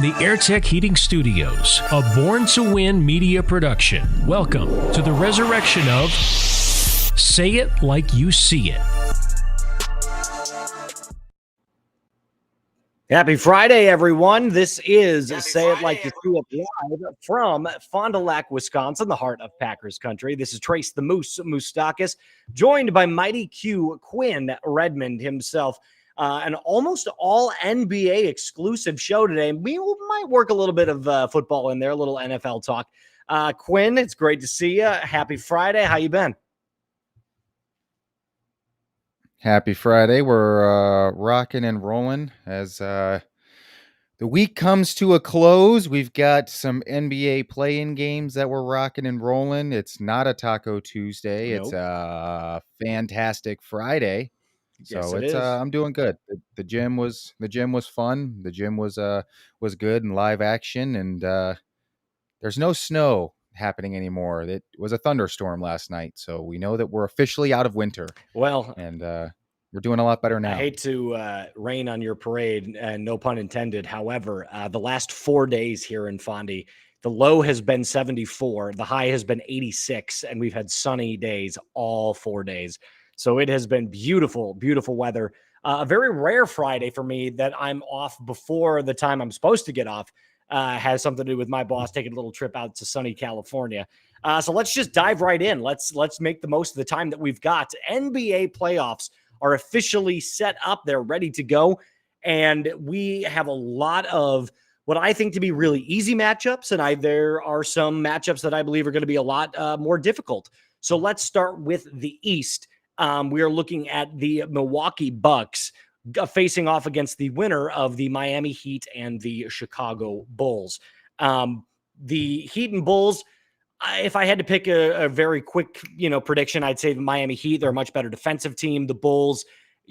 The AirTech Heating Studios, a Born to Win media production. Welcome to the resurrection of Say It Like You See It. Happy Friday, everyone. This is Say It Like You See It live from Fond du Lac, Wisconsin, the heart of Packers country. This is Trace the Moose Moustakis, joined by Mighty Q Quinn Redmond himself. An almost all NBA exclusive show today. We might work a little bit of football in there, a little NFL talk. Quinn, it's great to see you. Happy Friday. How you been? Happy Friday. We're rocking and rolling as the week comes to a close. We've got some NBA play-in games that we're rocking and rolling. It's not a Taco Tuesday. Nope. It's a fantastic Friday. Yes, So it it's is. I'm doing good. The gym was fun. The gym was good and live action, and there's no snow happening anymore. It was a thunderstorm last night, so we know that we're officially out of winter. Well, And we're doing a lot better now. I hate to rain on your parade, and no pun intended. However, the last 4 days here in Fondy, the low has been 74, the high has been 86, and we've had sunny days all 4 days. So it has been beautiful, beautiful weather. A very rare Friday for me that I'm off before the time I'm supposed to get off. Has something to do with my boss taking a little trip out to sunny California. So let's just dive right in. Let's make the most of the time that we've got. NBA playoffs are officially set up. They're ready to go. And we have a lot of what I think to be really easy matchups. And there are some matchups that I believe are going to be a lot more difficult. So let's start with the East. We are looking at the Milwaukee Bucks facing off against the winner of the Miami Heat and the Chicago Bulls. The Heat and Bulls, if I had to pick a very quick, prediction, I'd say the Miami Heat, they're a much better defensive team. The Bulls,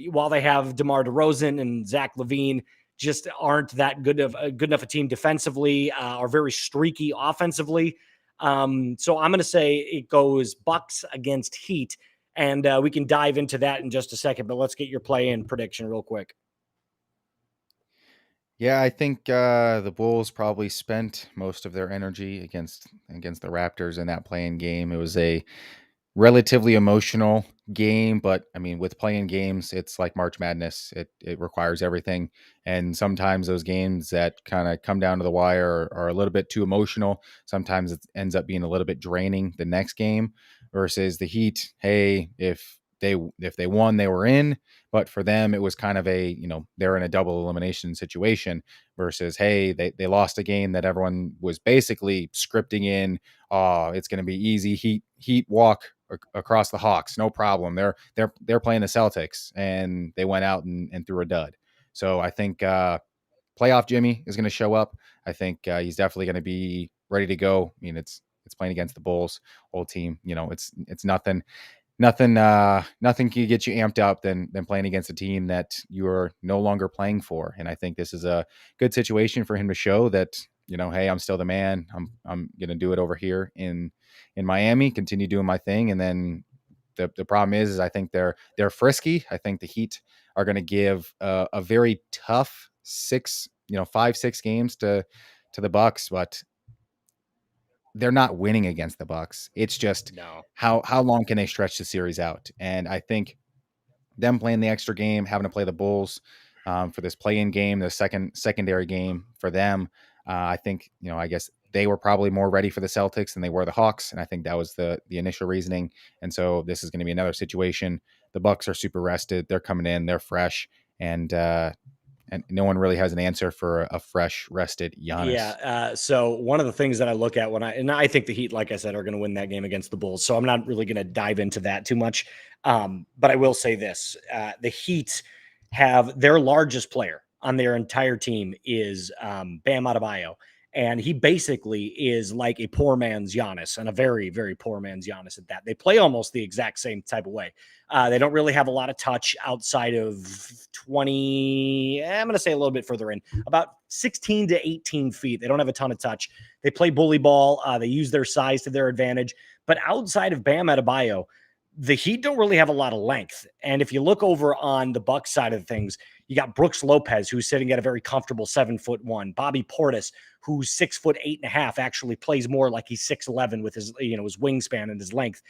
while they have DeMar DeRozan and Zach LaVine, just aren't that good enough a team defensively, are very streaky offensively. So I'm going to say it goes Bucks against Heat, and we can dive into that in just a second, but let's get your play-in prediction real quick. Yeah, I think the Bulls probably spent most of their energy against the Raptors in that play-in game. It was a relatively emotional game, but I mean, with playing games, it's like March Madness. It requires everything, and sometimes those games that kind of come down to the wire are a little bit too emotional. Sometimes it ends up being a little bit draining the next game. Versus the Heat, hey, if they won, they were in. But for them, it was kind of they're in a double elimination situation. Versus, hey, they lost a game that everyone was basically scripting in. Oh, it's going to be easy. Heat walk across the Hawks, no problem. They're playing the Celtics, and they went out and threw a dud. So I think playoff Jimmy is going to show up. I think he's definitely going to be ready to go. I mean, it's playing against the Bulls, whole team. It's nothing can get you amped up than playing against a team that you are no longer playing for. And I think this is a good situation for him to show that, hey, I'm still the man. I'm going to do it over here in Miami, continue doing my thing. And then the problem is I think they're frisky. I think the Heat are going to give a very tough 5-6 games to the Bucks, but they're not winning against the Bucks. It's just how long can they stretch the series out? And I think them playing the extra game, having to play the Bulls for this play-in game, the secondary game for them. I think, I guess they were probably more ready for the Celtics than they were the Hawks. And I think that was the initial reasoning. And so this is going to be another situation. The Bucks are super rested. They're coming in, they're fresh. And no one really has an answer for a fresh, rested Giannis. Yeah. So one of the things that I look at and I think the Heat, like I said, are going to win that game against the Bulls. So I'm not really going to dive into that too much. But I will say this: the Heat have their largest player on their entire team is Bam Adebayo. And he basically is like a poor man's Giannis, and a very, very poor man's Giannis at that. They play almost the exact same type of way. They don't really have a lot of touch outside of 20, I'm going to say a little bit further in, about 16 to 18 feet. They don't have a ton of touch. They play bully ball. They use their size to their advantage. But outside of Bam Adebayo, the Heat don't really have a lot of length. And if you look over on the Bucks side of things, You got Brooks Lopez, who's sitting at a very comfortable 7'1". Bobby Portis, who's 6'8.5", actually plays more like he's 6'11" with his, his wingspan and his length.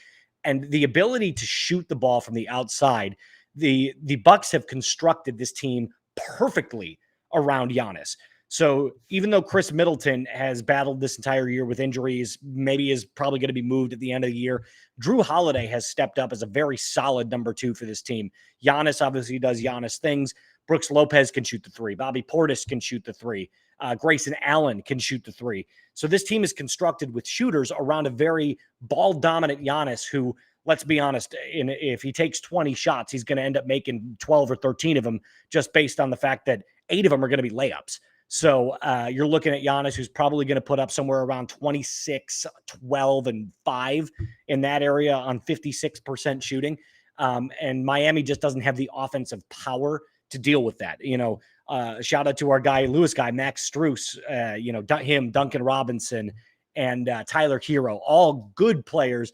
And the ability to shoot the ball from the outside, the Bucks have constructed this team perfectly around Giannis. So even though Chris Middleton has battled this entire year with injuries, maybe is probably going to be moved at the end of the year, Drew Holiday has stepped up as a very solid number 2 for this team. Giannis obviously does Giannis things. Brooks Lopez can shoot the 3. Bobby Portis can shoot the 3. Grayson Allen can shoot the 3. So this team is constructed with shooters around a very ball-dominant Giannis who, let's be honest, if he takes 20 shots, he's going to end up making 12 or 13 of them just based on the fact that 8 of them are going to be layups. So you're looking at Giannis, who's probably going to put up somewhere around 26, 12, and 5 in that area on 56% shooting. And Miami just doesn't have the offensive power to deal with that. Shout out to our guy, Lewis guy, Max Strus, him, Duncan Robinson, and Tyler Hero, all good players,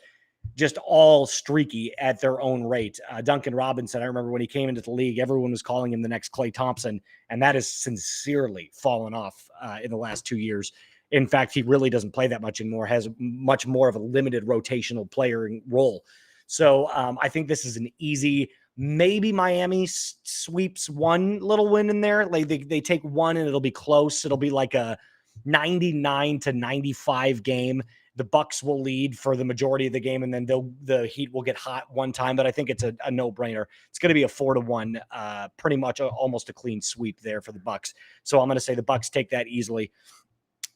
just all streaky at their own rate. Duncan Robinson, I remember when he came into the league, everyone was calling him the next Klay Thompson, and that has sincerely fallen off in the last 2 years. In fact, he really doesn't play that much anymore, has much more of a limited rotational player role. So I think this is an easy, maybe Miami sweeps one little win in there. Like they take one and it'll be close. It'll be like a 99-95 game. The Bucks will lead for the majority of the game, and then the Heat will get hot one time. But I think it's a no-brainer. It's going to be a 4-1, pretty much almost a clean sweep there for the Bucks. So I'm going to say the Bucks take that easily.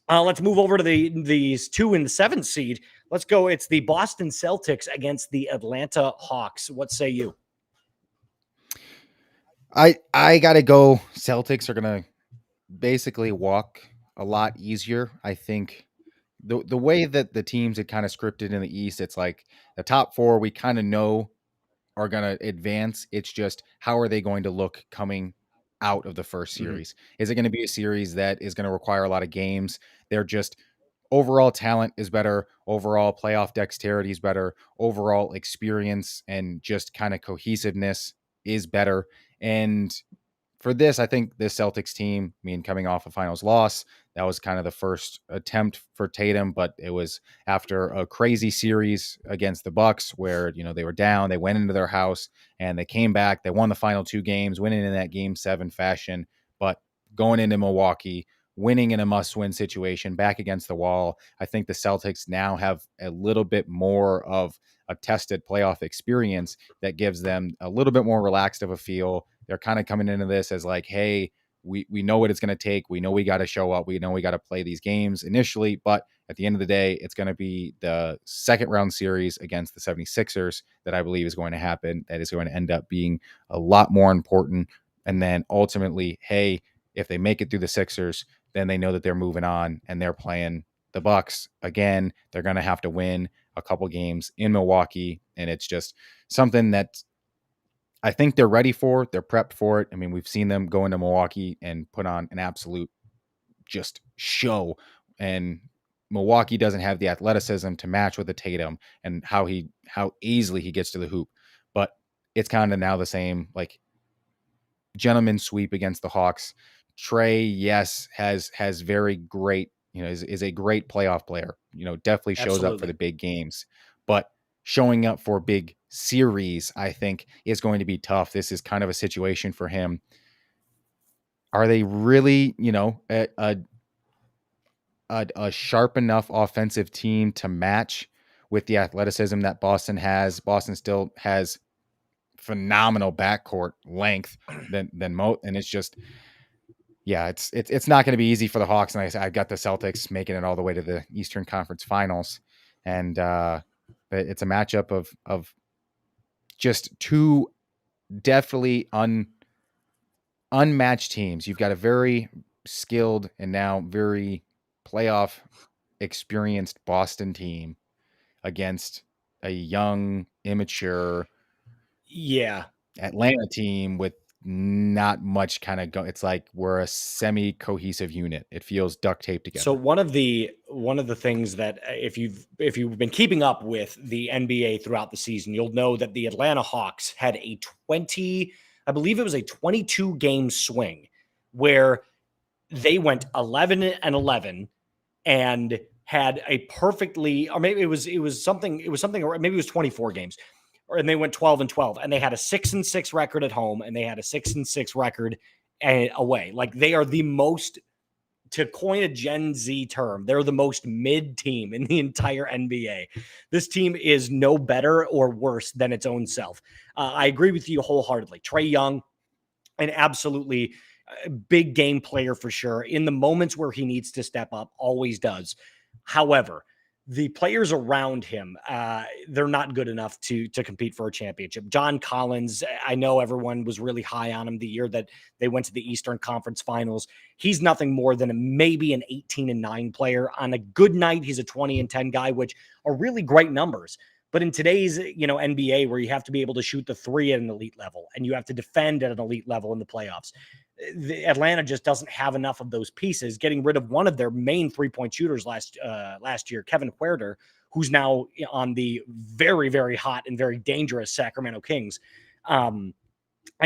Let's move over to these 2 and the 7th seed. Let's go. It's the Boston Celtics against the Atlanta Hawks. What say you? I gotta go. Celtics are gonna basically walk a lot easier. I think the way that the teams had kind of scripted in the East, it's like the top 4 we kind of know are gonna advance. It's just how are they going to look coming out of the first series? Is it going to be a series that is going to require a lot of games? They're just overall talent is better, overall playoff dexterity is better, overall experience and just kind of cohesiveness is better. And for this, I think this Celtics team, coming off a finals loss, that was kind of the first attempt for Tatum, but it was after a crazy series against the Bucks where, they were down, they went into their house and they came back, they won the final 2 games, winning in that game 7 fashion, but going into Milwaukee, winning in a must-win situation back against the wall. I think the Celtics now have a little bit more of a tested playoff experience that gives them a little bit more relaxed of a feel. They're kind of coming into this as like, hey, we know what it's going to take. We know we got to show up. We know we got to play these games initially, but at the end of the day, it's going to be the second round series against the 76ers that I believe is going to happen. That is going to end up being a lot more important. And then ultimately, hey, if they make it through the Sixers, then they know that they're moving on and they're playing the Bucks again. They're going to have to win a couple games in Milwaukee. And it's just something that I think they're ready for. They're prepped for it. We've seen them go into Milwaukee and put on an absolute just show. And Milwaukee doesn't have the athleticism to match with the Tatum and how easily he gets to the hoop. But it's kind of now the same, like, gentleman sweep against the Hawks. Trae, yes, has very great, is a great playoff player. Definitely shows up for the big games, but showing up for big series, I think, is going to be tough. This is kind of a situation for him. Are they really, a sharp enough offensive team to match with the athleticism that Boston has? Boston still has phenomenal backcourt length than and it's just, yeah, it's not going to be easy for the Hawks. And like I said, I've got the Celtics making it all the way to the Eastern Conference Finals, and it's a matchup of just 2 definitely unmatched teams. You've got a very skilled and now very playoff experienced Boston team against a young, immature, Atlanta team with not much kind of it's like we're a semi-cohesive unit. It feels duct taped together. So one of the things that if you've been keeping up with the NBA throughout the season, you'll know that the Atlanta Hawks had a 20 I believe it was a 22 game swing where they went 11-11 and had a perfectly, or maybe it was something, or maybe it was 24 games, and they went 12-12, and they had a 6-6 record at home, and they had a 6-6 record away. Like, they are the most, to coin a Gen Z term, they're the most mid team in the entire NBA. This team is no better or worse than its own self. I agree with you wholeheartedly. Trae Young, an absolutely big game player for sure. In the moments where he needs to step up, always does. However, the players around him, they're not good enough to compete for a championship. John Collins, I know everyone was really high on him the year that they went to the Eastern Conference Finals. He's nothing more than maybe an 18-9 player. On a good night, he's a 20-10 guy, which are really great numbers. But in today's, NBA, where you have to be able to shoot the three at an elite level and you have to defend at an elite level in the playoffs, Atlanta just doesn't have enough of those pieces. Getting rid of one of their main three-point shooters last year, Kevin Huerter, who's now on the very, very hot and very dangerous Sacramento Kings. I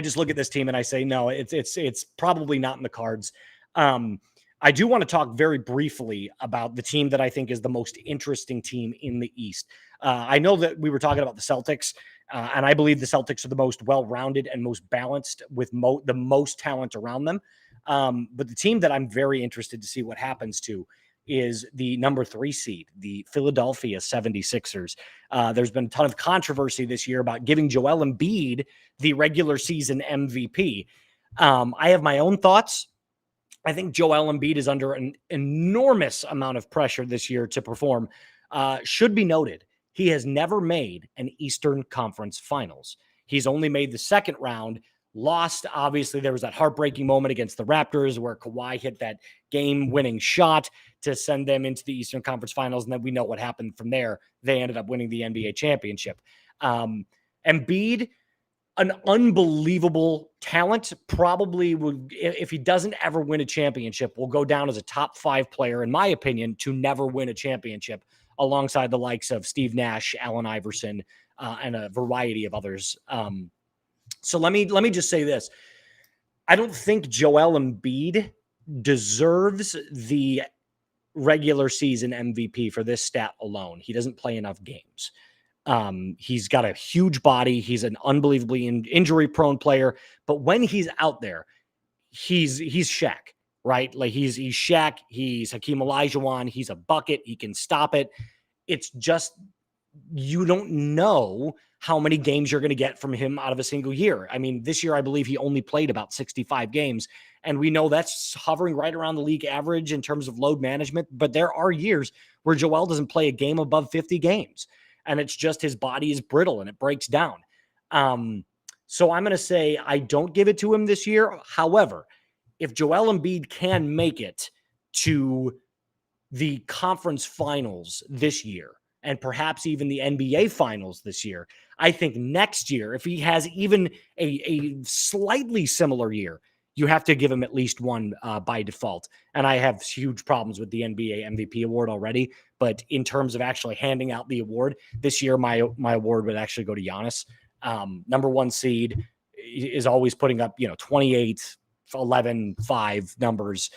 just look at this team and I say, no, it's probably not in the cards. I do want to talk very briefly about the team that I think is the most interesting team in the East. I know that we were talking about the Celtics, and I believe the Celtics are the most well-rounded and most balanced with the most talent around them. But the team that I'm very interested to see what happens to is the number 3 seed, the Philadelphia 76ers. There's been a ton of controversy this year about giving Joel Embiid the regular season MVP. I have my own thoughts. I think Joel Embiid is under an enormous amount of pressure this year to perform. Should be noted, he has never made an Eastern Conference Finals. He's only made the second round, lost. Obviously, there was that heartbreaking moment against the Raptors where Kawhi hit that game-winning shot to send them into the Eastern Conference Finals, and then we know what happened from there. They ended up winning the NBA championship. Embiid, an unbelievable talent, probably would, if he doesn't ever win a championship, will go down as a top 5 player, in my opinion, to never win a championship, alongside the likes of Steve Nash, Allen Iverson, and a variety of others. So let me just say this. I don't think Joel Embiid deserves the regular season MVP for this stat alone. He doesn't play enough games. He's got a huge body. He's an unbelievably injury prone player, but when he's out there, he's Shaq, right? Like he's Shaq. He's Hakeem Olajuwon. He's a bucket. He can stop it. It's just, you don't know how many games you're going to get from him out of a single year. I mean, this year, I believe he only played about 65 games, and we know that's hovering right around the league average in terms of load management. But there are years where Joel doesn't play a game above 50 games. And it's just his body is brittle and it breaks down. So I'm going to say I don't give it to him this year. However, if Joel Embiid can make it to the conference finals this year, and perhaps even the NBA finals this year, I think next year, if he has even a slightly similar year, you have to give him at least one by default. And I have huge problems with the NBA MVP award already. But in terms of actually handing out the award this year, my award would actually go to Giannis. Number 1 seed is always putting up, 28, 11, 5 numbers.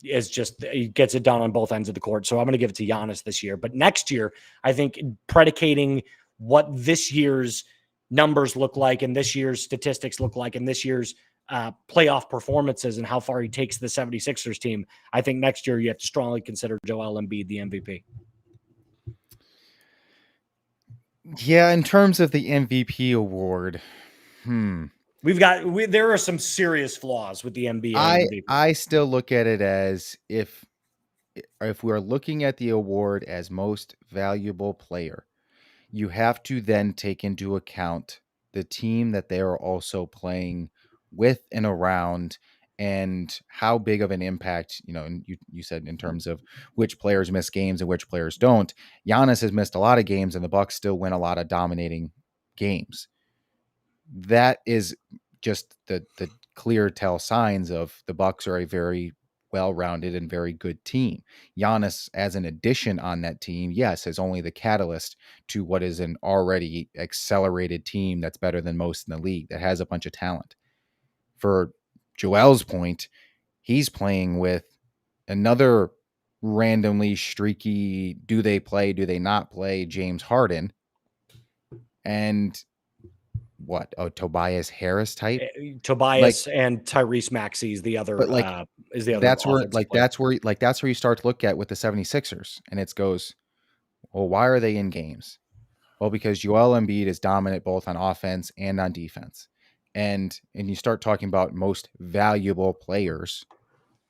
Is just, he gets it done on both ends of the court. So I'm going to give it to Giannis this year. But next year, I think predicating what this year's numbers look like and this year's statistics look like and this year's playoff performances and how far he takes the 76ers team, I think next year you have to strongly consider Joel Embiid the MVP. Yeah, in terms of the MVP award, there are some serious flaws with the NBA MVP. I still look at it as if we're looking at the award as most valuable player, you have to then take into account the team that they are also playing with and around, and how big of an impact, and you said in terms of which players miss games and which players don't. Giannis has missed a lot of games and the Bucks still win a lot of dominating games. That is just the clear tell signs of the Bucks are a very well-rounded and very good team. Giannis, as an addition on that team, yes, is only the catalyst to what is an already accelerated team that's better than most in the league, that has a bunch of talent. For Joel's point, he's playing with another randomly streaky, do they play, do they not play, James Harden, and what, Tobias Harris type? Like, Tobias and Tyrese Maxey is the other but like that's where offensive player. that's where you start to look at with the 76ers, and it goes, well, why are they in games? Well, because Joel Embiid is dominant both on offense and on defense. And you start talking about most valuable players,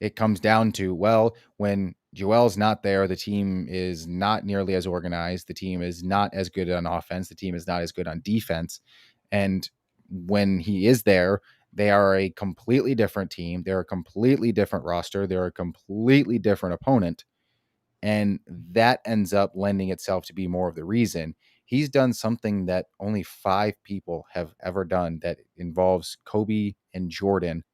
it comes down to, well, when Joel's not there, the team is not nearly as organized. The team is not as good on offense. The team is not as good on defense. And when he is there, they are a completely different team. They're a completely different roster. They're a completely different opponent. And that ends up lending itself to be more of the reason. He's done something that only 5 people have ever done that involves Kobe and Jordan,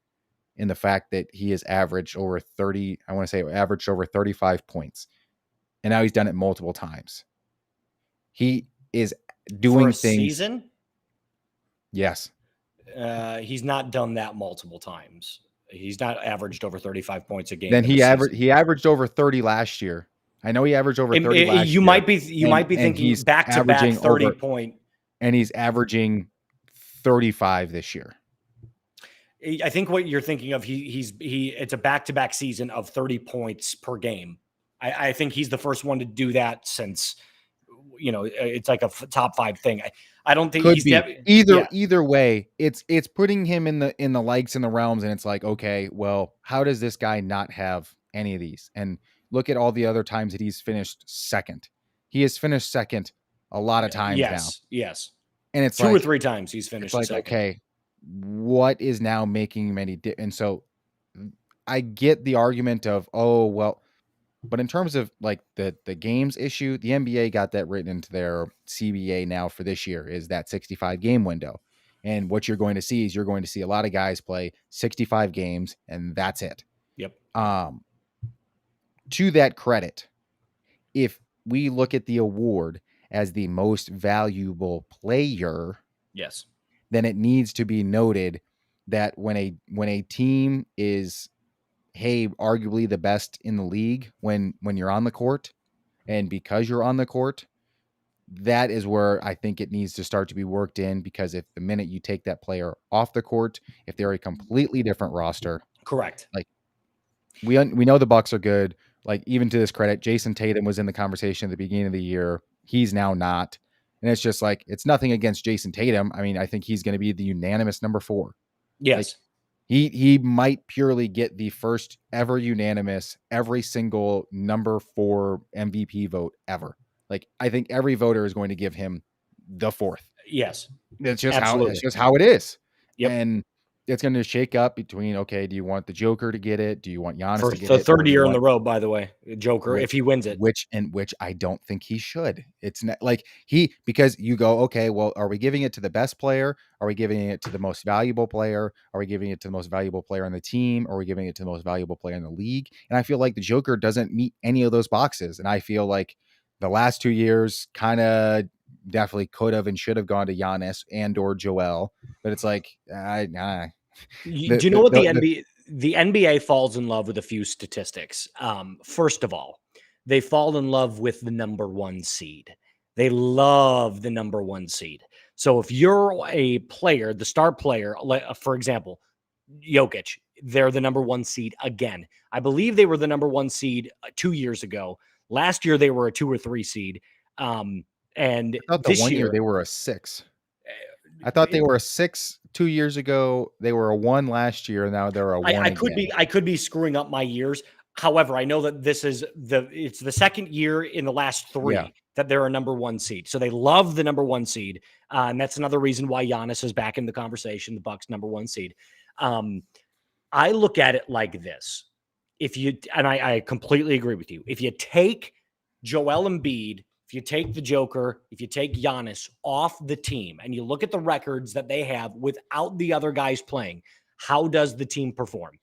in the fact that he has averaged over 30, I want to say averaged over 35 points. And now he's done it multiple times. He is doing For a things. Season? Yes. He's not done that multiple times. He's not averaged over 35 points a game. Then he averaged over 30 last year. I know he averaged over 30 last year. You might be thinking back to back 30 point. And he's averaging 35 this year. I think what you're thinking of, it's a back-to-back season of 30 points per game. I think he's the first one to do that since, it's like a top 5 thing. I don't think he's either way. It's putting him in the likes and the realms, and it's like, okay, well, how does this guy not have any of these? And look at all the other times that he's finished second. He has finished second a lot of times now. Yes. And it's 2 or 3 times he's finished second. Okay, what is now making many? And so I get the argument of, oh, well, but in terms of like the games issue, the NBA got that written into their CBA now for this year, is that 65 game window. And what you're going to see is a lot of guys play 65 games and that's it. Yep. To that credit, if we look at the award as the most valuable player, yes, then it needs to be noted that when a team is, hey, arguably the best in the league when you're on the court, and because you're on the court, that is where I think it needs to start to be worked in, because if the minute you take that player off the court, if they're a completely different roster, correct. Like we know the Bucks are good. Like, even to this credit, Jason Tatum was in the conversation at the beginning of the year. He's now not. And it's just like, it's nothing against Jason Tatum. I mean, I think he's going to be the unanimous number 4. Yes. Like, he might purely get the first ever unanimous, every single number 4 MVP vote ever. Like, I think every voter is going to give him the 4th. Yes. That's just how it is. Yep. And it's going to shake up between, okay, do you want the Joker to get it? Do you want Giannis to get it? For the third year in the row, by the way, Joker, if he wins it. Which I don't think he should. It's not like because you go, okay, well, are we giving it to the best player? Are we giving it to the most valuable player? Are we giving it to the most valuable player on the team? Or are we giving it to the most valuable player in the league? And I feel like the Joker doesn't meet any of those boxes. And I feel like the last 2 years kind of definitely could have and should have gone to Giannis and or Joel, but it's like, do you know what the NBA falls in love with a few statistics? First of all, they fall in love with the number 1 seed. They love the number 1 seed. So if you're a player, the star player, for example, Jokic, they're the number 1 seed again. I believe they were the number 1 seed 2 years ago. Last year, they were a 2 or 3 seed. And I thought this year they were a 6. I thought they were a 6 2 years ago. They were a 1 last year. Now they're a 1. I could be screwing up my years. However, I know that it's the second year in the last 3 that they're a number 1 seed. So they love the number 1 seed. And that's another reason why Giannis is back in the conversation, the Bucks number 1 seed. I look at it like this. I completely agree with you. If you take Joel Embiid, if you take the Joker, if you take Giannis off the team and you look at the records that they have without the other guys playing, how does the team perform?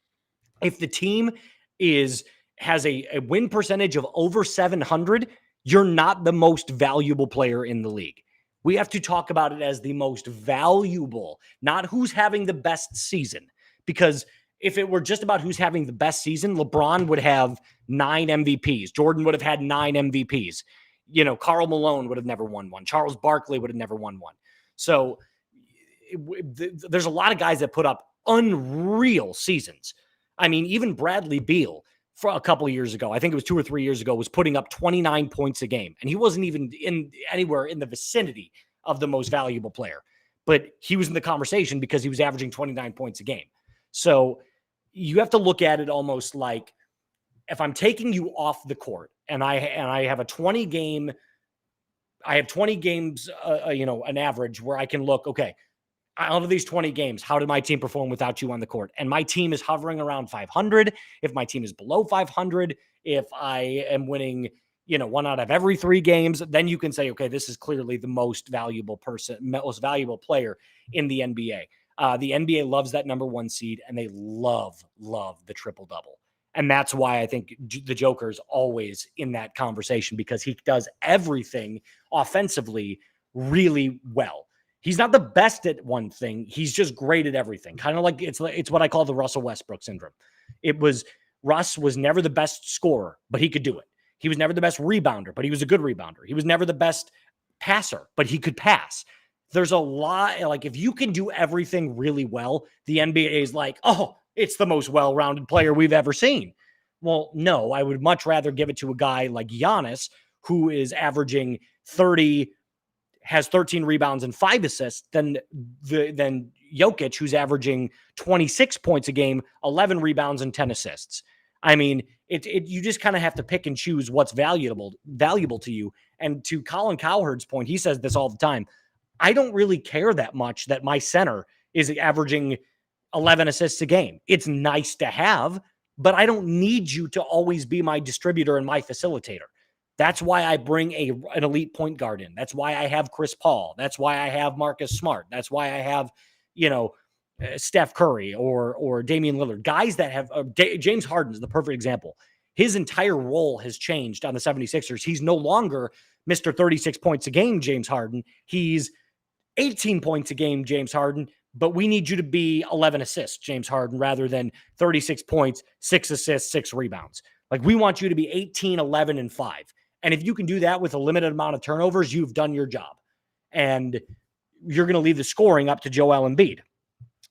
If the team has a win percentage of over 700, you're not the most valuable player in the league. We have to talk about it as the most valuable, not who's having the best season. Because if it were just about who's having the best season, LeBron would have 9 MVPs. Jordan would have had 9 MVPs. Karl Malone would have never won one. Charles Barkley would have never won one. So there's a lot of guys that put up unreal seasons. I mean, even Bradley Beal for a couple of years ago, I think it was 2 or 3 years ago, was putting up 29 points a game. And he wasn't even anywhere in the vicinity of the most valuable player. But he was in the conversation because he was averaging 29 points a game. So you have to look at it almost like, if I'm taking you off the court and I have a 20 game, I have 20 games, an average where I can look, okay, out of these 20 games, how did my team perform without you on the court? And my team is hovering around 500. If my team is below 500, if I am winning, 1 out of every 3 games, then you can say, okay, this is clearly the most valuable player in the NBA. The NBA loves that number 1 seed, and they love the triple-double. And that's why I think the Joker is always in that conversation, because he does everything offensively really well. He's not the best at one thing. He's just great at everything. Kind of like it's what I call the Russell Westbrook syndrome. Russ was never the best scorer, but he could do it. He was never the best rebounder, but he was a good rebounder. He was never the best passer, but he could pass. There's a lot, like, if you can do everything really well, the NBA is like, oh, it's the most well-rounded player we've ever seen. Well, no, I would much rather give it to a guy like Giannis, who is averaging 30, has 13 rebounds and 5 assists, than Jokic, who's averaging 26 points a game, 11 rebounds and 10 assists. I mean, you just kind of have to pick and choose what's valuable to you. And to Colin Cowherd's point, he says this all the time, I don't really care that much that my center is averaging 11 assists a game. It's nice to have, but I don't need you to always be my distributor and my facilitator. That's why I bring an elite point guard in. That's why I have Chris Paul. That's why I have Marcus Smart. That's why I have, Steph Curry or Damian Lillard. Guys that have James Harden is the perfect example. His entire role has changed on the 76ers. He's no longer Mr. 36 points a game, James Harden. He's 18 points a game, James Harden, but we need you to be 11 assists, James Harden, rather than 36 points, 6 assists, 6 rebounds. Like, we want you to be 18, 11, and 5. And if you can do that with a limited amount of turnovers, you've done your job. And you're going to leave the scoring up to Joel Embiid.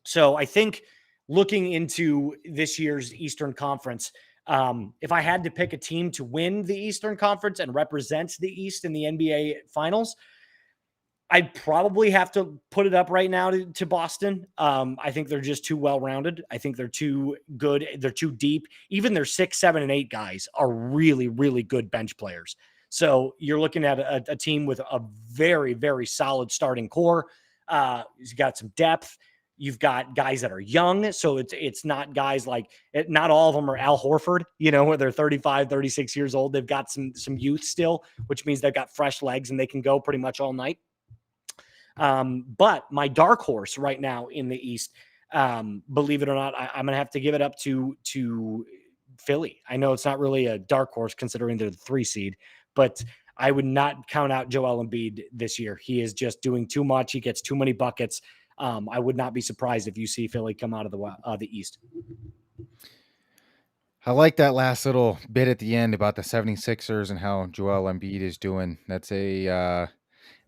So I think looking into this year's Eastern Conference, if I had to pick a team to win the Eastern Conference and represent the East in the NBA Finals, I'd probably have to put it up right now to Boston. I think they're just too well-rounded. I think they're too good. They're too deep. Even their 6, 7, and 8 guys are really, really good bench players. So you're looking at a team with a very, very solid starting core. You've got some depth. You've got guys that are young. So it's not guys like, not all of them are Al Horford, where they're 35, 36 years old. They've got some youth still, which means they've got fresh legs and they can go pretty much all night. But my dark horse right now in the East, believe it or not, I'm going to have to give it up to Philly. I know it's not really a dark horse considering they're the 3 seed, but I would not count out Joel Embiid this year. He is just doing too much. He gets too many buckets. I would not be surprised if you see Philly come out of the East. I like that last little bit at the end about the 76ers and how Joel Embiid is doing. That's a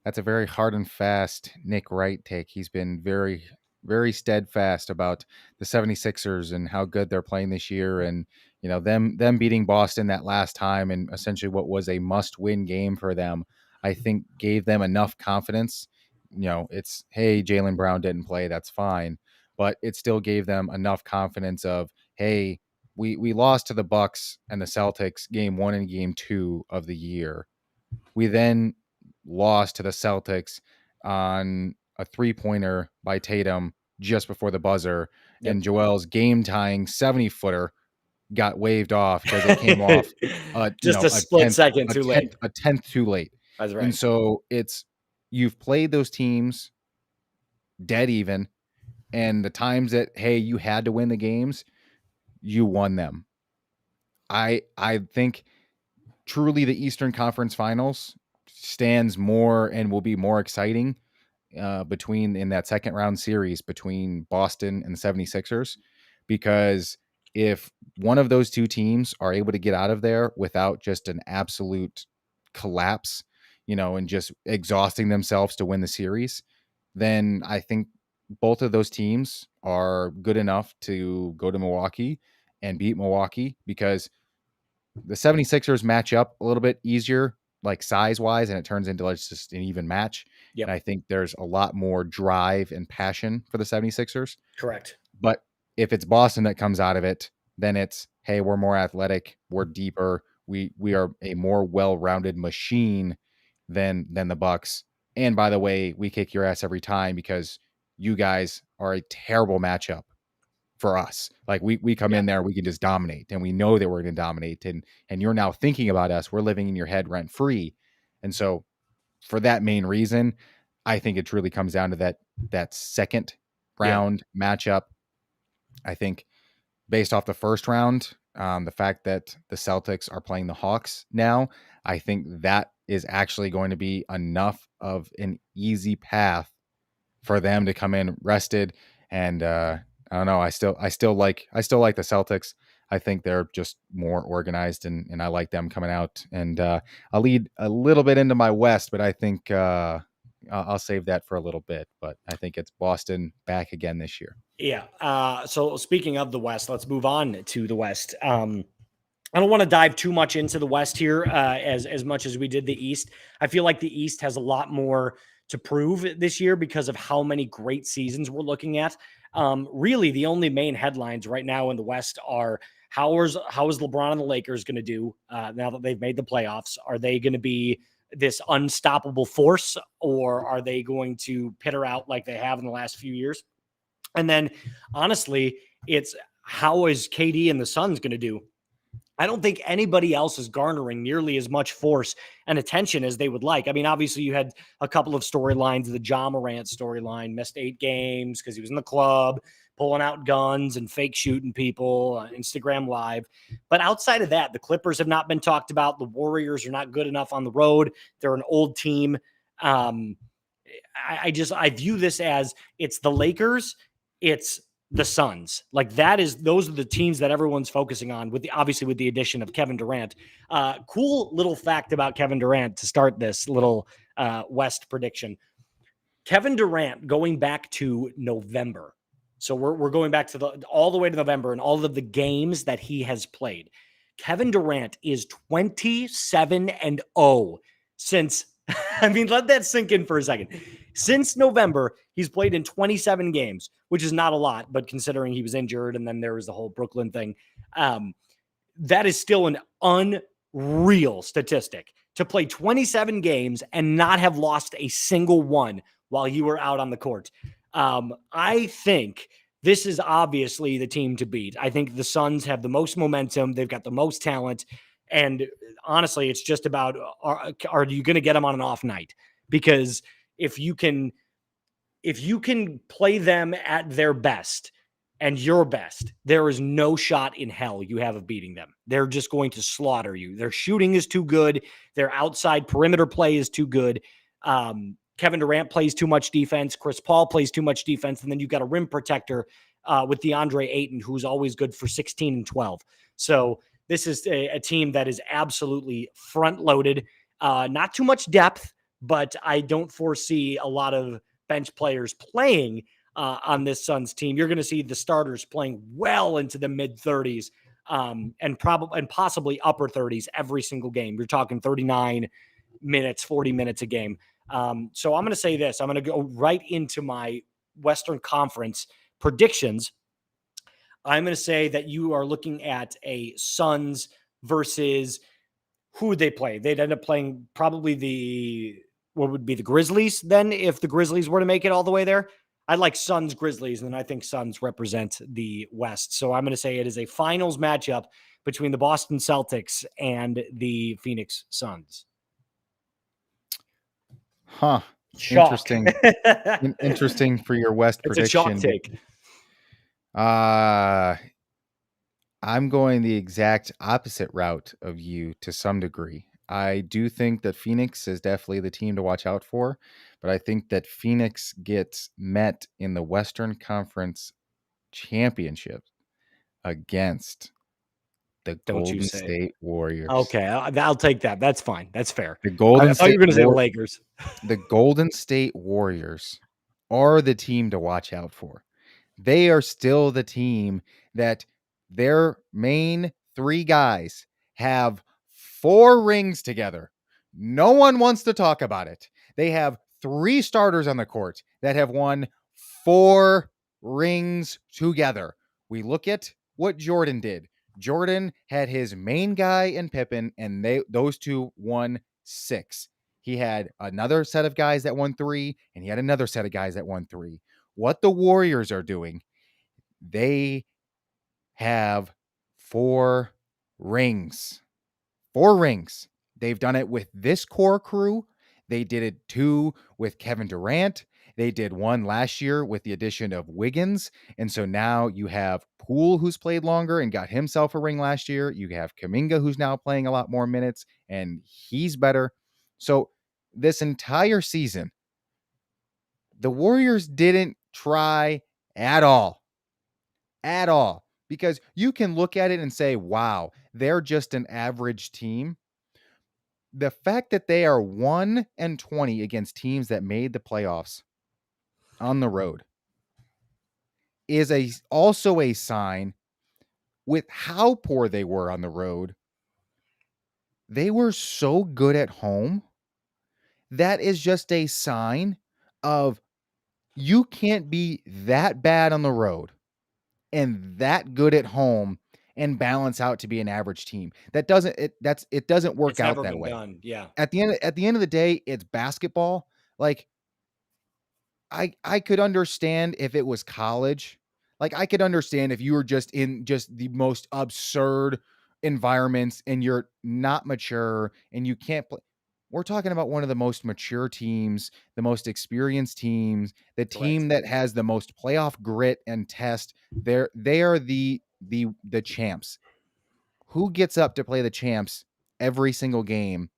very hard and fast Nick Wright take. He's been very, very steadfast about the 76ers and how good they're playing this year. And, them beating Boston that last time and essentially what was a must-win game for them, I think gave them enough confidence. It's, hey, Jaylen Brown didn't play. That's fine. But it still gave them enough confidence of, hey, we lost to the Bucks and the Celtics game 1 and game 2 of the year. We then lost to the Celtics on a 3-pointer by Tatum just before the buzzer. Yep. And Joel's game-tying 70-footer got waved off because it came off just a split second too late. A tenth too late. That's right. And so you've played those teams dead even, and the times that, hey, you had to win the games, you won them. I think truly the Eastern Conference Finals stands more and will be more exciting between in that second round series between Boston and the 76ers, because if one of those two teams are able to get out of there without just an absolute collapse, and just exhausting themselves to win the series, then I think both of those teams are good enough to go to Milwaukee and beat Milwaukee, because the 76ers match up a little bit easier, like size wise, and it turns into like just an even match. Yep. And I think there's a lot more drive and passion for the 76ers. Correct. But if it's Boston that comes out of it, then it's, hey, we're more athletic, we're deeper, we are a more well-rounded machine than the Bucks. And by the way, we kick your ass every time because you guys are a terrible matchup for us. Like we come in there, we can just dominate, and we know that we're going to dominate. And you're now thinking about us. We're living in your head rent free. And so for that main reason, I think it really comes down to that second round matchup. I think based off the first round, the fact that the Celtics are playing the Hawks now, I think that is actually going to be enough of an easy path for them to come in rested. And I don't know. I still like the Celtics. I think they're just more organized, and I like them coming out. And I'll lead a little bit into my West, but I think I'll save that for a little bit. But I think it's Boston back again this year. Yeah. So speaking of the West, let's move on to the West. I don't want to dive too much into the West here as much as we did the East. I feel like the East has a lot more to prove this year because of how many great seasons we're looking at. Really, the only main headlines right now in the West are how is LeBron and the Lakers going to do now that they've made the playoffs? Are they going to be this unstoppable force, or are they going to pitter out like they have in the last few years? And then, honestly, it's how is KD and the Suns going to do? I don't think anybody else is garnering nearly as much force and attention as they would like. I mean, obviously, you had a couple of storylines. The Ja Morant storyline, missed 8 games because he was in the club, pulling out guns and fake shooting people on Instagram Live. But outside of that, the Clippers have not been talked about. The Warriors are not good enough on the road. They're an old team. I view this as it's the Lakers, it's the Suns. Like those are the teams that everyone's focusing on with the addition of Kevin Durant. Cool little fact about Kevin Durant to start this little West prediction. Kevin Durant going back to November. So we're going back to all the way to November and all of the games that he has played. Kevin Durant is 27-0 since, let that sink in for a second. Since November, he's played in 27 games, which is not a lot, but considering he was injured and then there was the whole Brooklyn thing, that is still an unreal statistic to play 27 games and not have lost a single one while you were out on the court. I think this is obviously the team to beat. I think the Suns have the most momentum. They've got the most talent. And honestly, it's just about, are you going to get them on an off night? Because if you can play them at their best and your best, there is no shot in hell you have of beating them. They're just going to slaughter you. Their shooting is too good. Their outside perimeter play is too good. Kevin Durant plays too much defense. Chris Paul plays too much defense. And then you've got a rim protector with DeAndre Ayton, who's always good for 16 and 12. So this is a team that is absolutely front-loaded. Not too much depth, but I don't foresee a lot of bench players playing on this Suns team. You're going to see the starters playing well into the mid-30s and possibly upper 30s every single game. You're talking 39 minutes, 40 minutes a game. So I'm going to say this. I'm going to go right into my Western Conference predictions. I'm going to say that you are looking at a Suns versus who would they play? They'd end up playing probably what would be the Grizzlies then if the Grizzlies were to make it all the way there. I like Suns Grizzlies, and I think Suns represent the West. So I'm going to say it is a finals matchup between the Boston Celtics and the Phoenix Suns. Huh. Shock. Interesting. Interesting for your West prediction. It's a shock take. I'm going the exact opposite route of you to some degree. I do think that Phoenix is definitely the team to watch out for, but I think that Phoenix gets met in the Western Conference Championship against the Don't you Golden say it. State Warriors. Okay, I'll take that. That's fine. That's fair. The I Golden thought you State were going to say the War Lakers. the Golden State Warriors are the team to watch out for. They are still the team that their main three guys have 4 rings together. No one wants to talk about it. They have 3 starters on the court that have won 4 rings together. We look at what Jordan did. Jordan had his main guy in Pippen, and those two won 6. He had another set of guys that won 3, and he had another set of guys that won 3. What the Warriors are doing, they have 4 rings. 4 rings. They've done it with this core crew. They did it too with Kevin Durant. They did one last year with the addition of Wiggins. And so now you have Poole, who's played longer and got himself a ring last year. You have Kaminga, who's now playing a lot more minutes, and he's better. So this entire season, the Warriors didn't try at all. At all. Because you can look at it and say, wow, they're just an average team. The fact that they are 1-20 against teams that made the playoffs on the road is also a sign, with how poor they were on the road. They were so good at home. That is just a sign of, you can't be that bad on the road and that good at home and balance out to be an average team. It doesn't work It's out never that been way. done. Yeah. At the end of the day, it's basketball. Like, I could understand if it was college. Like, I could understand if you were just in just the most absurd environments and you're not mature and you can't play. We're talking about one of the most mature teams, the most experienced teams, the team Correct. that has the most playoff grit and test. They are the champs. Who gets up to play the champs every single game?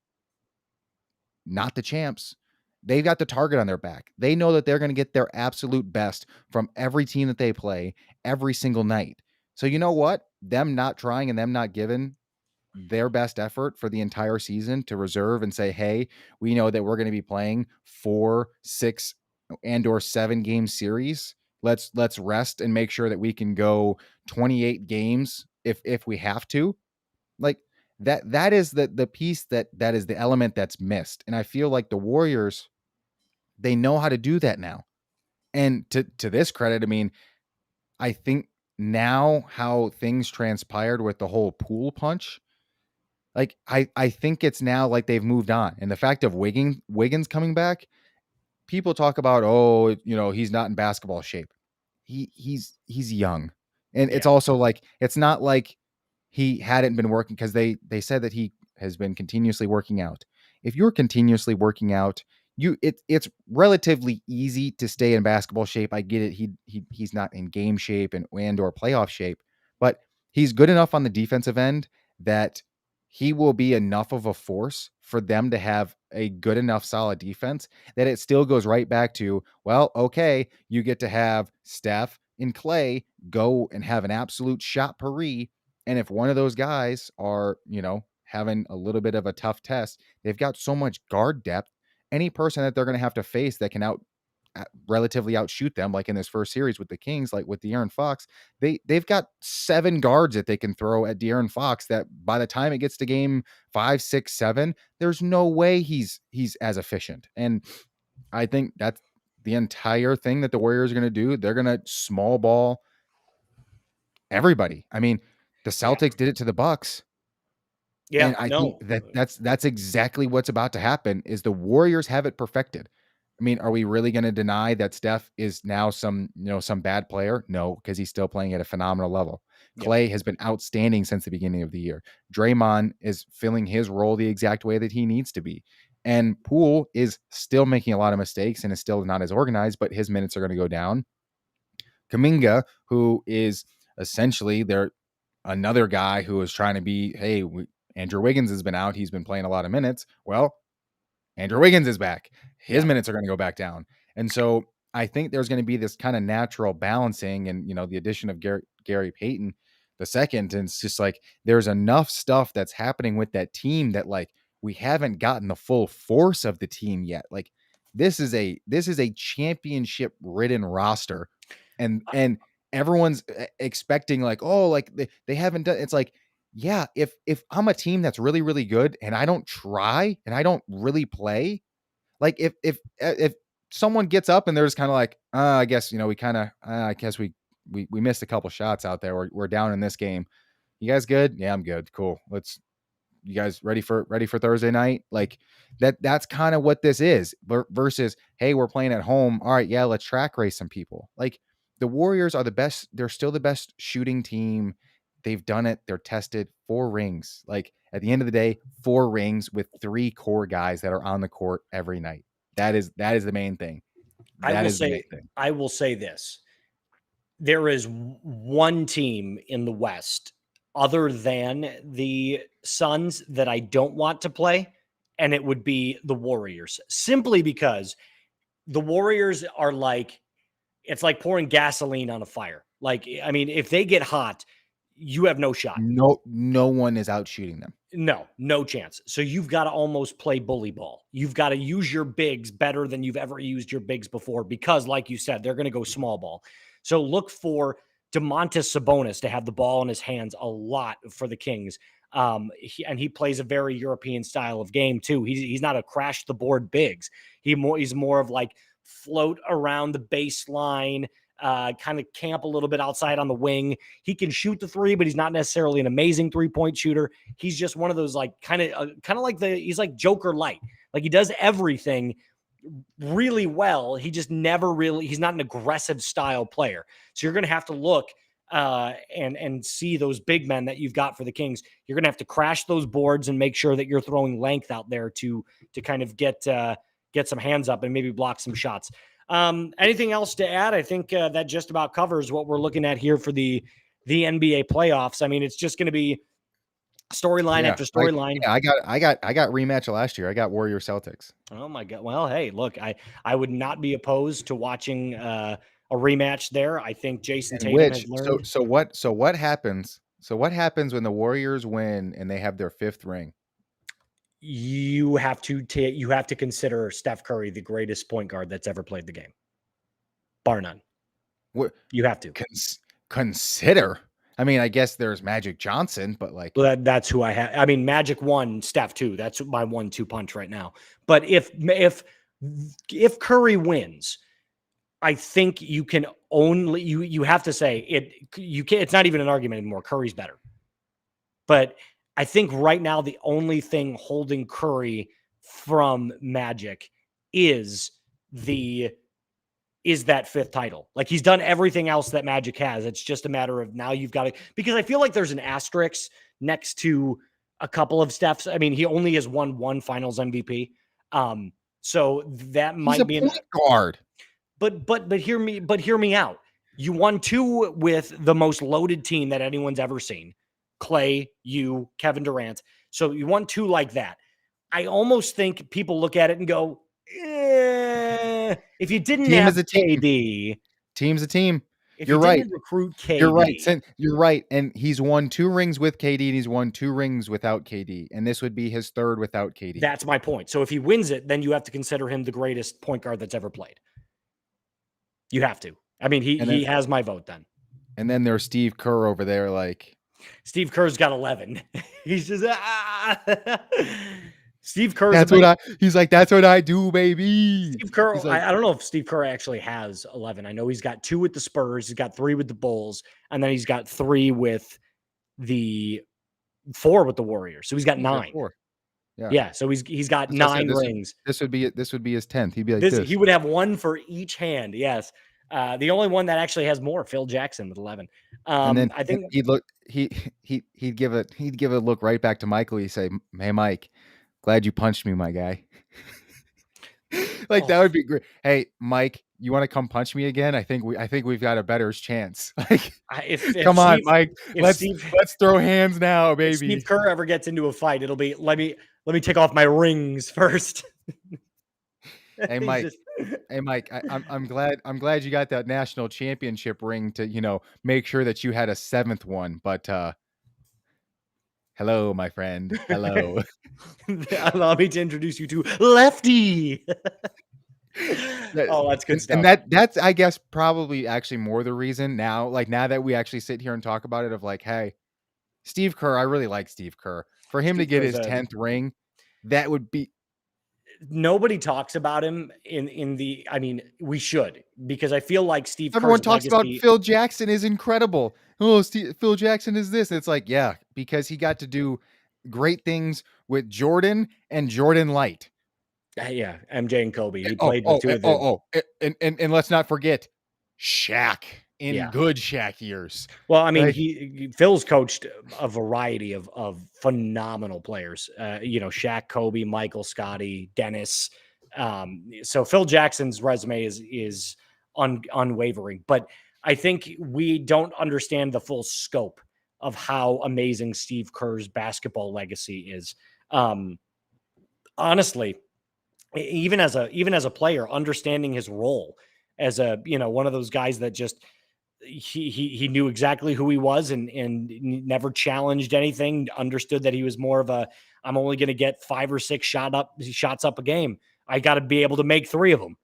Not the champs. They've got the target on their back. They know that they're going to get their absolute best from every team that they play every single night. So you know what? Them not trying and them not giving their best effort for the entire season to reserve and say, hey, we know that we're going to be playing 4, 6, and or 7 game series. Let's rest and make sure that we can go 28 games if we have to. Like, that is the piece that is the element that's missed. And I feel like the Warriors, they know how to do that now. And to this credit, I mean, I think now how things transpired with the whole Poole punch, like, I think it's now like they've moved on. And the fact of Wiggins coming back, people talk about, oh, he's not in basketball shape. He's young. And it's Yeah. also like, it's not like he hadn't been working, because they said that he has been continuously working out. If you're continuously working out, it's relatively easy to stay in basketball shape. I get it. He's not in game shape and or playoff shape, but he's good enough on the defensive end that he will be enough of a force for them to have a good enough solid defense that it still goes right back to, well, okay, you get to have Steph and Clay go and have an absolute shot Paris. And if one of those guys are, having a little bit of a tough test, they've got so much guard depth. Any person that they're going to have to face that can relatively outshoot them, like in this first series with the Kings, like with De'Aaron Fox, they've got 7 guards that they can throw at De'Aaron Fox that by the time it gets to game 5, 6, 7, there's no way he's as efficient. And I think that's the entire thing that the Warriors are going to do. They're going to small ball everybody. I mean, the Celtics did it to the Bucks. Yeah. And I think No. that's exactly what's about to happen, is the Warriors have it perfected. I mean, are we really going to deny that Steph is now some bad player? No, because he's still playing at a phenomenal level. Yep. Clay has been outstanding since the beginning of the year. Draymond is filling his role the exact way that he needs to be. And Poole is still making a lot of mistakes and is still not as organized, but his minutes are going to go down. Kaminga, who is essentially another guy who was trying to be, hey, Andrew Wiggins has been out. He's been playing a lot of minutes. Well, Andrew Wiggins is back. His minutes are going to go back down. And so I think there's going to be this kind of natural balancing, and, the addition of Gary Payton the second. And it's just like, there's enough stuff that's happening with that team that, like, we haven't gotten the full force of the team yet. Like, this is a championship ridden roster, and everyone's expecting, like, oh, like they haven't done. It's like, yeah, if I'm a team that's really, really good and I don't try and I don't really play, like if someone gets up and they're just kind of like, I guess, we kind of, I guess we missed a couple shots out there. We're down in this game. You guys good? Yeah, I'm good. Cool. You guys ready for Thursday night? Like that's kind of what this is versus, hey, we're playing at home. All right. Yeah. Let's track race some people. Like, the Warriors are the best. They're still the best shooting team. They've done it. They're tested. 4 rings. Like, at the end of the day, 4 rings with 3 core guys that are on the court every night. That is the main thing. I will say this. There is one team in the West other than the Suns that I don't want to play, and it would be the Warriors, simply because the Warriors are like, it's like pouring gasoline on a fire. Like, I mean, if they get hot, you have no shot. No one is out shooting them. No chance. So you've got to almost play bully ball. You've got to use your bigs better than you've ever used your bigs before, because, like you said, they're going to go small ball. So look for Domantas Sabonis to have the ball in his hands a lot for the Kings. He plays a very European style of game too. He's not a crash the board bigs. He's more of like float around the baseline, kind of camp a little bit outside on the wing. He can shoot the 3, but he's not necessarily an amazing 3-point shooter. He's just one of those, like, kind of like he's like Joker light. Like, he does everything really well. He just he's not an aggressive style player. So you're going to have to look and see those big men that you've got for the Kings. You're going to have to crash those boards and make sure that you're throwing length out there to kind of get some hands up and maybe block some shots. Anything else to add? I think that just about covers what we're looking at here for the NBA playoffs. I mean, it's just going to be storyline after storyline. I got rematch last year. I got Warrior Celtics. Oh my God. Well, hey, look, I would not be opposed to watching a rematch there. I think Jason Tatum has learned. So what happens? So what happens when the Warriors win and they have their 5th ring? You have to consider Steph Curry the greatest point guard that's ever played the game, bar none. What you have to consider? I mean, I guess there's Magic Johnson, but like, well, that's who I have. I mean, Magic 1, Steph 2. That's my 1-2 punch right now. But if Curry wins, I think you can only you have to say it. You can't. It's not even an argument anymore. Curry's better, but I think right now the only thing holding Curry from Magic is that 5th title. Like, he's done everything else that Magic has. It's just a matter of now you've got to, because I feel like there's an asterisk next to a couple of Steph's. I mean, he only has won 1 Finals MVP. So that might be a point guard. But hear me out. You won 2 with the most loaded team that anyone's ever seen. Clay, you, Kevin Durant. So you won 2 like that. I almost think people look at it and go, if you didn't have KD, team's a team. If You're right. Recruit KD. You're right. And he's won 2 rings with KD and he's won 2 rings without KD. And this would be his 3rd without KD. That's my point. So if he wins it, then you have to consider him the greatest point guard that's ever played. You have to. I mean, he has my vote then. And then there's Steve Kerr over there, like, Steve Kerr's got 11. He's just Steve Kerr. He's like, that's what I do, baby. Steve Kerr. Like, I don't know if Steve Kerr actually has 11. I know he's got 2 with the Spurs. He's got 3 with the Bulls, and then he's got 3 with 4 with the Warriors. So he's got 9. 4. Yeah. So he's got 9 rings. This would be his 10th. He'd be like this. He would have 1 for each hand. Yes. The only one that actually has more, Phil Jackson with 11. And then I think he'd give a look right back to Michael. He'd say, "Hey, Mike, glad you punched me, my guy." That would be great. Hey, Mike, you want to come punch me again? I think we've got a better chance. Like, If come on, Steve Mike. if Let's Steve let's throw hands now, if Steve baby. Kerr ever gets into a fight, it'll be let me take off my rings first. Hey, He's Mike. just Hey, Mike. I'm glad you got that national championship ring to make sure that you had a seventh one. But hello, my friend. Hello. allow me to introduce you to Lefty. That- Oh, that's good and, stuff. that's I guess probably actually more the reason now. Like now that we actually sit here and talk about it, of like, hey, Steve Kerr. I really like Steve Kerr. For him to Steve get Kerr's his 10th ring, that would be. nobody talks about him in the. I mean, we should, because I feel like Steve Everyone Kerr's talks about legacy. Phil Jackson is incredible. Oh, Phil Jackson is this. It's like, yeah, because he got to do great things with Jordan and Jordan Light. Yeah, MJ and Kobe. He played with two of the. And let's not forget Shaq in Yeah. good Shaq years. Well, I mean, Like, Phil's coached a variety of phenomenal players. Shaq, Kobe, Michael, Scotty, Dennis. So Phil Jackson's resume is unwavering, but I think we don't understand the full scope of how amazing Steve Kerr's basketball legacy is. Honestly, even as a player, understanding his role as one of those guys that just he knew exactly who he was and never challenged anything, understood that he was more of a, I'm only going to get 5 or 6 shots up a game. I got to be able to make 3 of them,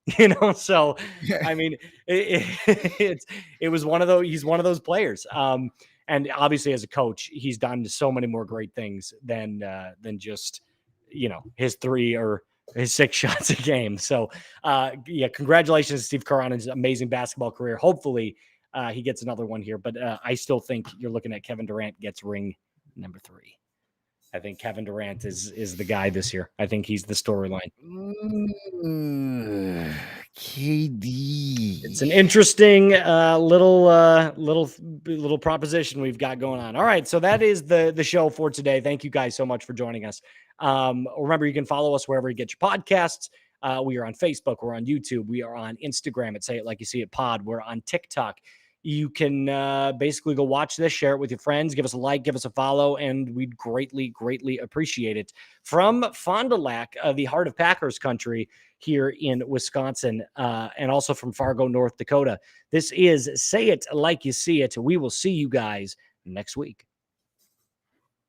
So, I mean, it was one of those, he's one of those players. And obviously as a coach, he's done so many more great things than just, his 3 or his 6 shots a game. So, congratulations to Steve Kerr on his amazing basketball career. Hopefully, he gets another one here, but I still think you're looking at Kevin Durant gets ring number 3. I think Kevin Durant is the guy this year. I think he's the storyline. KD. It's an interesting little proposition we've got going on. All right, so that is the show for today. Thank you guys so much for joining us. Remember, you can follow us wherever you get your podcasts. We are on Facebook. We're on YouTube. We are on Instagram at Say It Like You See It Pod. We're on TikTok. You can basically go watch this, share it with your friends, give us a like, give us a follow, and we'd greatly, greatly appreciate it. From Fond du Lac, the heart of Packers country here in Wisconsin, and also from Fargo, North Dakota, this is Say It Like You See It. We will see you guys next week.